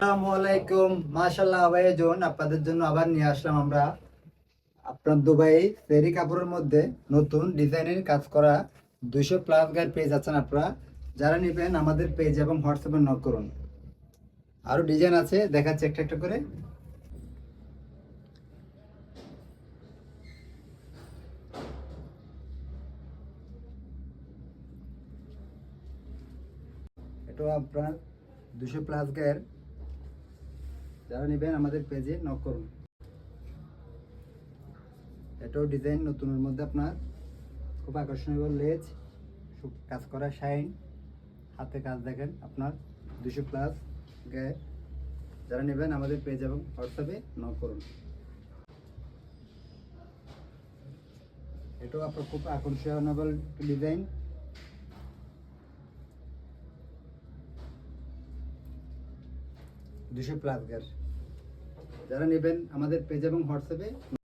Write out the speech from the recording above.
আসসালামু আলাইকুম, মাশাআল্লাহ ভাইজান, আপনাদের জন্য আবার নিয়ে আসলাম আমরা আপনার দুবাই সেরি কাপড়ের মধ্যে নতুন ডিজাইনের কাজ করা 200+ গায়ের পেজ আছেন আপনারা। যারা নেবেন আমাদের পেজ এবং হোয়াটসঅ্যাপে নক করুন। আরো ডিজাইন আছে, দেখাচ্ছি একটা একটা করে। এটাও আপনার 200+ গায়ের, যারা নেবেন আমাদের পেজে নক করুন। এটাও ডিজাইন নতুনের মধ্যে আপনার খুব আকর্ষণীয় লেজ, কাজ করা শাইন, হাতে কাজ দেখেন আপনার 200+ গায়ে। যারা নেবেন আমাদের পেজ এবং হোয়াটসঅ্যাপে নক করুন। এটাও আপনার খুব আকর্ষণীয় ডিজাইন, 200+ গায়ে। যারা নেবেন আমাদের পেজ এবং হোয়াটসঅ্যাপে